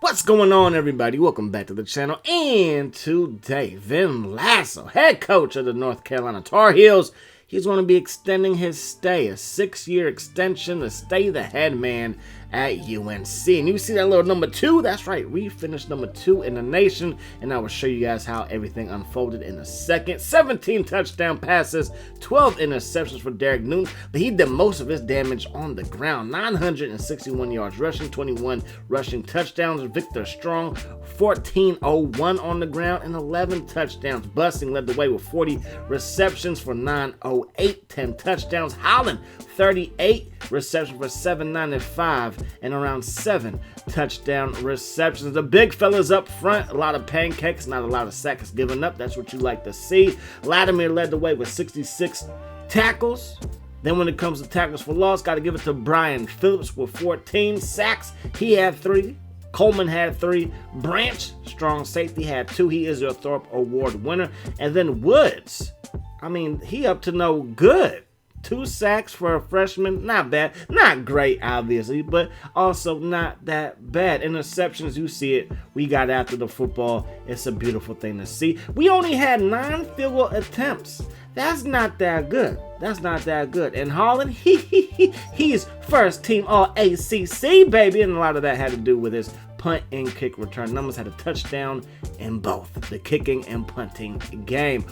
What's going on, everybody? Welcome back to the channel. And today, Vin Lasso, head coach of the North Carolina Tar Heels, he's going to be extending his stay, a 6-year extension to stay the head man at UNC. And you see that little number 2? That's right, we finished number 2 in the nation, and I will show you guys how everything unfolded in a second. 17 touchdown passes, 12 interceptions for Derek Newton, but he did most of his damage on the ground. 961 yards rushing, 21 rushing touchdowns. Victor Strong, 1401 on the ground and 11 touchdowns. Busting led the way with 40 receptions for 908, 10 touchdowns. Holland, 38 receptions for 795 and around 7 touchdown receptions. The big fellas up front, a lot of pancakes, not a lot of sacks given up. That's what you like to see. Latimer led the way with 66 tackles. Then when it comes to tackles for loss, got to give it to Brian Phillips with 14 sacks. He had 3. Coleman had 3. Branch, strong safety, had 2. He is your Thorpe Award winner. And then Woods, I mean, he up to no good. 2 sacks for a freshman, not bad. Not great, obviously, but also not that bad. Interceptions, you see it. We got after the football. It's a beautiful thing to see. We only had 9 field goal attempts. That's not that good. That's not that good. And Holland, he's first team All-ACC, baby. And a lot of that had to do with his punt and kick return numbers. Had a touchdown in both the kicking and punting game.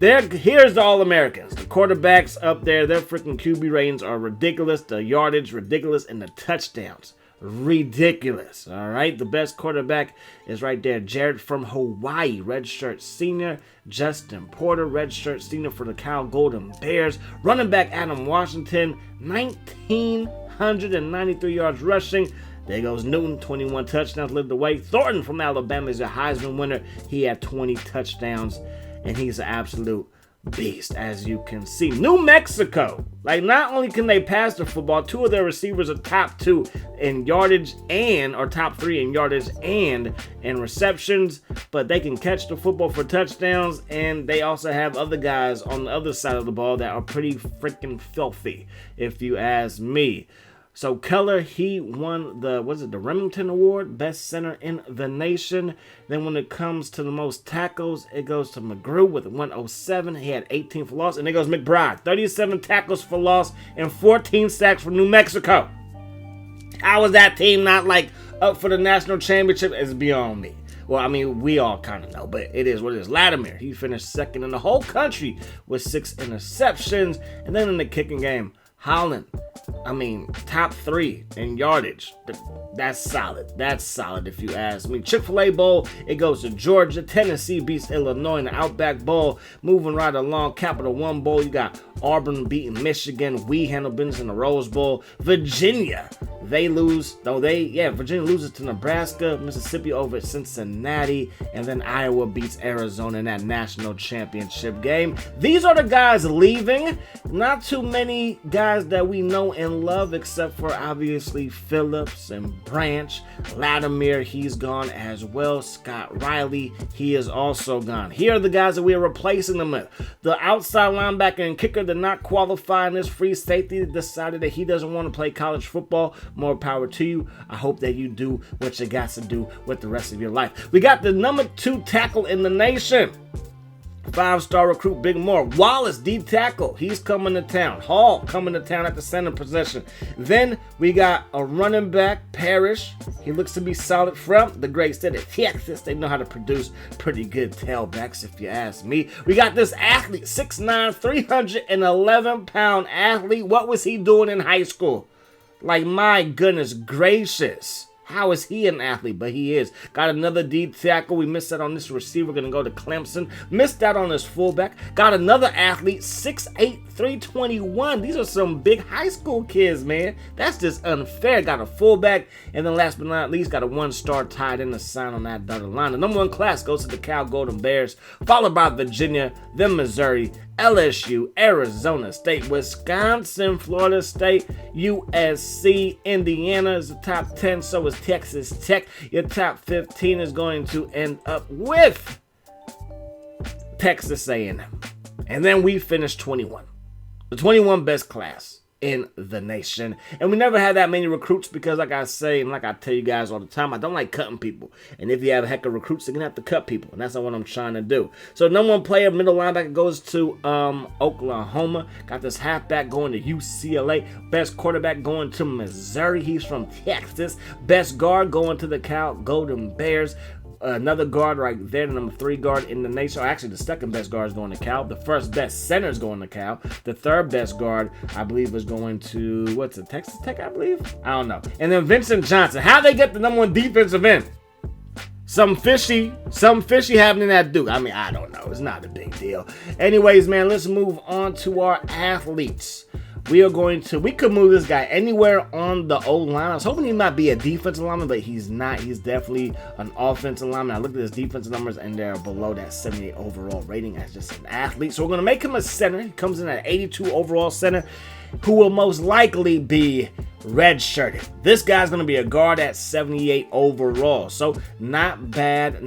Here's the All-Americans. The quarterbacks up there, their freaking QB ratings are ridiculous. The yardage, ridiculous. And the touchdowns, ridiculous. All right, the best quarterback is right there. Jared from Hawaii, redshirt senior. Justin Porter, redshirt senior for the Cal Golden Bears. Running back Adam Washington, 1,993 yards rushing. There goes Newton, 21 touchdowns, led the way. Thornton from Alabama is a Heisman winner. He had 20 touchdowns, and he's an absolute beast, as you can see. New Mexico, like, not only can they pass the football, 2 of their receivers are top 2 in yardage or top 3 in yardage and in receptions, but they can catch the football for touchdowns, and they also have other guys on the other side of the ball that are pretty freaking filthy, if you ask me. So Keller, he won the Remington Award, best center in the nation. Then when it comes to the most tackles, it goes to McGrew with 107. He had 18 for loss. And there goes McBride, 37 tackles for loss and 14 sacks for New Mexico. How was that team not like up for the national championship? It's beyond me. Well, I mean, we all kind of know, but it is what it is. Latimer, he finished second in the whole country with 6 interceptions. And then in the kicking game, Holland, I mean, top 3 in yardage. That's solid. That's solid if you ask me. Chick-fil-A Bowl, it goes to Georgia. Tennessee beats Illinois in the Outback Bowl. Moving right along, Capital One Bowl, you got Auburn beating Michigan. We handle business in the Rose Bowl. Virginia, they lose. Virginia loses to Nebraska. Mississippi over at Cincinnati. And then Iowa beats Arizona in that national championship game. These are the guys leaving. Not too many guys that we know and love, except for obviously Phillips and Branch. Latimer, he's gone as well. Scott Riley, he is also gone. Here are the guys that we are replacing them with. The outside linebacker and kicker did not qualify in this. Free safety decided that he doesn't want to play college football. More power to you. I hope that you do what you got to do with the rest of your life. We got the number 2 tackle in the nation. 5-star recruit Big Moore. Wallace, D tackle, he's coming to town. Hall coming to town at the center position. Then we got a running back, Parrish. He looks to be solid from the great state of Texas. They know how to produce pretty good tailbacks, if you ask me. We got this athlete, 6'9", 311-pound athlete. What was he doing in high school? Like, my goodness gracious. How is he an athlete? But he is. Got another D tackle. We missed that on this receiver. Going to go to Clemson. Missed that on his fullback. Got another athlete. 6'8", 321. These are some big high school kids, man. That's just unfair. Got a fullback. And then last but not least, got a 1-star tight end to sign on that dotted line. The number 1 class goes to the Cal Golden Bears, followed by Virginia, then Missouri, LSU, Arizona State, Wisconsin, Florida State, USC, Indiana is the top 10. So is Texas Tech. Your top 15 is going to end up with Texas A&M. And then we finished 21. The 21 best class in the nation. And we never had that many recruits because, like I say, and like I tell you guys all the time, I don't like cutting people. And if you have a heck of recruits, you're going to have to cut people. And that's not what I'm trying to do. So number one player, middle linebacker, goes to Oklahoma. Got this halfback going to UCLA. Best quarterback going to Missouri. He's from Texas. Best guard going to the Cal Golden Bears. Another guard right there, the number 3 guard in the nation. Or actually, the second best guard is going to Cal. The first best center is going to Cal. The third best guard, I believe, is going to, Texas Tech, I believe? I don't know. And then Vincent Johnson. How they get the number 1 defensive end? Some fishy happening at Duke. I mean, I don't know. It's not a big deal. Anyways, man, let's move on to our athletes. We could move this guy anywhere on the O-line. I was hoping he might be a defensive lineman, but he's not. He's definitely an offensive lineman. I looked at his defensive numbers, and they're below that 78 overall rating as just an athlete. So we're going to make him a center. He comes in at 82 overall center, who will most likely be redshirted. This guy's going to be a guard at 78 overall. So not bad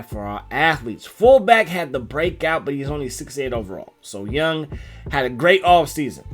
for our athletes. Fullback had the breakout, but he's only 68 overall. So young, had a great offseason.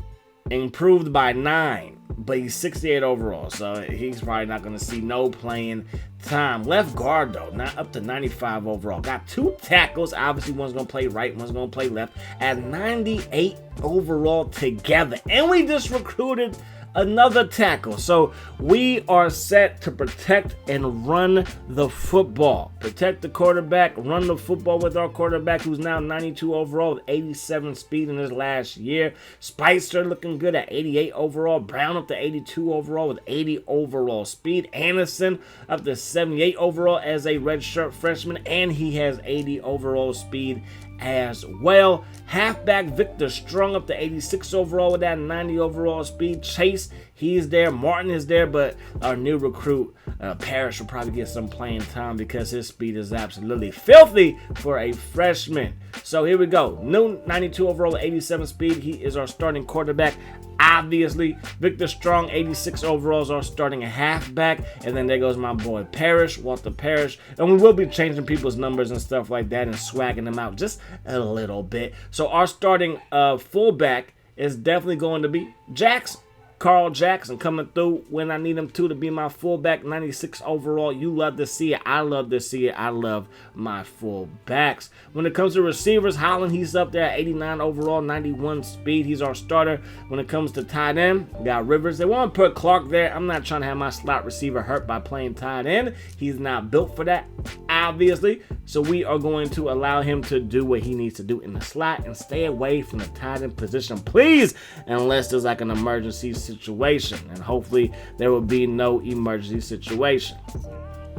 Improved by 9, but he's 68 overall, so he's probably not going to see no playing time. Left guard, though, not up to 95 overall. Got 2 tackles. Obviously, one's going to play right, one's going to play left. At 98 overall together. And we just recruited another tackle. So we are set to protect and run the football. Protect the quarterback, run the football with our quarterback, who's now 92 overall with 87 speed in his last year. Spicer looking good at 88 overall. Brown up to 82 overall with 80 overall speed. Anderson up to 78 overall as a redshirt freshman, and he has 80 overall speed as well. Halfback Victor Strong up to 86 overall with that 90 overall speed. Chase, he's there. Martin is there, but our new recruit, Parrish, will probably get some playing time because his speed is absolutely filthy for a freshman. So here we go. New 92 overall, 87 speed. He is our starting quarterback. Obviously, Victor Strong, 86 overall, is our starting halfback. And then there goes my boy Parrish, Walter Parrish. And we will be changing people's numbers and stuff like that and swagging them out just a little bit. So our starting fullback is definitely going to be Jackson. Carl Jackson coming through when I need him to be my fullback, 96 overall. You love to see it. I love to see it. I love my fullbacks. When it comes to receivers, Holland, he's up there at 89 overall, 91 speed. He's our starter. When it comes to tight end, we got Rivers. They want to put Clark there. I'm not trying to have my slot receiver hurt by playing tight end. He's not built for that, obviously. So we are going to allow him to do what he needs to do in the slot and stay away from the tight end position, please, unless there's like an emergency situation, and hopefully there will be no emergency situation.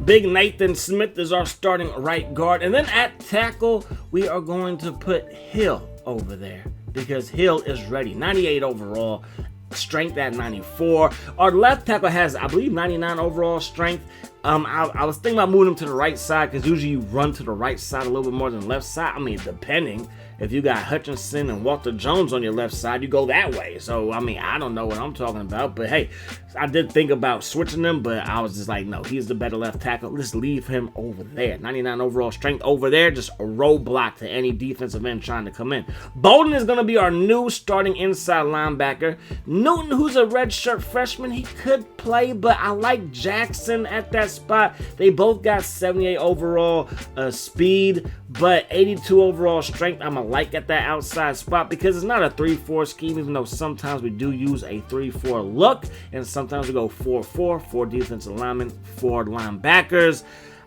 Big Nathan Smith is our starting right guard, and then at tackle we are going to put Hill over there because Hill is ready. 98 overall, strength at 94. Our left tackle has, I believe, 99 overall strength. I was thinking about moving him to the right side because usually you run to the right side a little bit more than the left side. I mean, depending. If you got Hutchinson and Walter Jones on your left side, you go that way. So, I mean, I don't know what I'm talking about. But, hey, I did think about switching them, but I was just like, no, he's the better left tackle. Let's leave him over there. 99 overall strength over there. Just a roadblock to any defensive end trying to come in. Bolden is going to be our new starting inside linebacker. Newton, who's a redshirt freshman, he could play, but I like Jackson at that spot. They both got 78 overall speed, but 82 overall strength. I'm a like at that outside spot because it's not a 3-4 scheme, even though sometimes we do use a 3-4 look, and sometimes we go 4-4, 4 defensive linemen, 4 linebackers.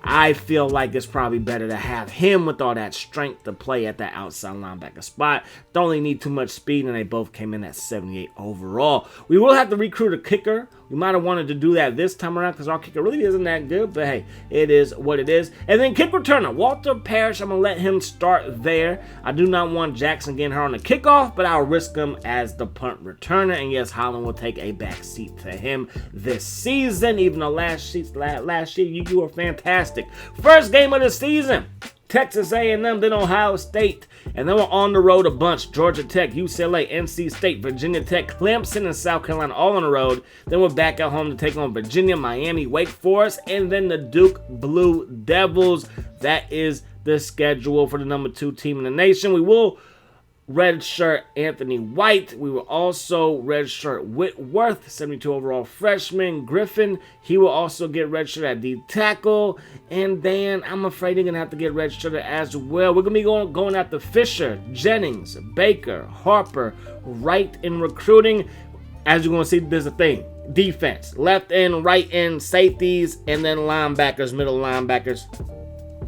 I feel like it's probably better to have him with all that strength to play at that outside linebacker spot. Don't really need too much speed, and they both came in at 78 overall. We will have to recruit a kicker. We might have wanted to do that this time around because our kicker really isn't that good, but hey, it is what it is. And then kick returner, Walter Parrish, I'm going to let him start there. I do not want Jackson getting her on the kickoff, but I'll risk him as the punt returner. And yes, Holland will take a back seat to him this season, even though last year you were fantastic. First game of the season, Texas A&M, then Ohio State, and then we're on the road a bunch. Georgia Tech, UCLA, NC State, Virginia Tech, Clemson, and South Carolina all on the road. Then we're back at home to take on Virginia, Miami, Wake Forest, and then the Duke Blue Devils. That is the schedule for the number 2 team in the nation. We will redshirt Anthony White. We will also redshirt Whitworth, 72 overall freshman. Griffin, he will also get redshirt at D tackle. And then I'm afraid they're going to have to get redshirted as well. We're going to be going after Fisher, Jennings, Baker, Harper, Wright in recruiting. As you're going to see, there's a thing. Defense, left end, right end, safeties, and then linebackers, middle linebackers.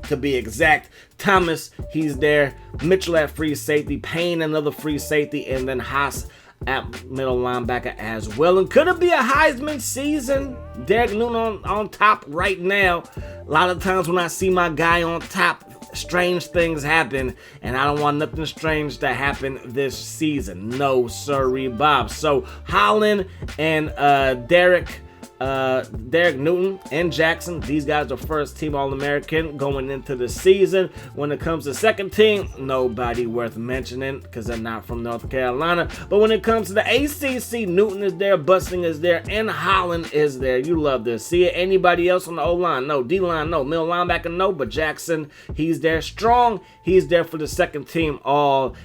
To be exact, Thomas, he's there. Mitchell at free safety. Payne, another free safety. And then Haas at middle linebacker as well. And could it be a Heisman season? Derek Newton on top right now. A lot of times when I see my guy on top, strange things happen. And I don't want nothing strange to happen this season. No, sirree, Bob. So Holland and Derek Newton and Jackson, these guys are first team All-American going into the season. When it comes to second team, nobody worth mentioning because they're not from North Carolina. But when it comes to the ACC, Newton is there, Busting is there, and Holland is there. You love this. See it? Anybody else on the O-line? No. D-line? No. Middle linebacker? No. But Jackson, he's there strong. He's there for the second team All-ACC,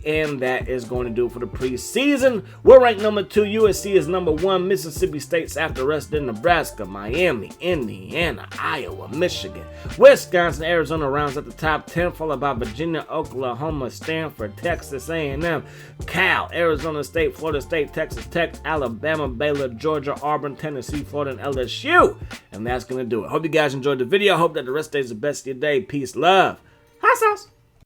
and that is going to do it for the preseason. We're ranked number 2. USC is number 1. Mississippi State's after us, then Nebraska, Miami, Indiana, Iowa, Michigan, Wisconsin, Arizona rounds at the top 10, followed by Virginia, Oklahoma, Stanford, Texas A&M, Cal, Arizona State, Florida State, Texas Tech, Alabama, Baylor, Georgia, Auburn, Tennessee, Florida, and LSU. And that's going to do it. Hope you guys enjoyed the video. Hope that the rest of the day is the best of your day. Peace, love. Hot sauce.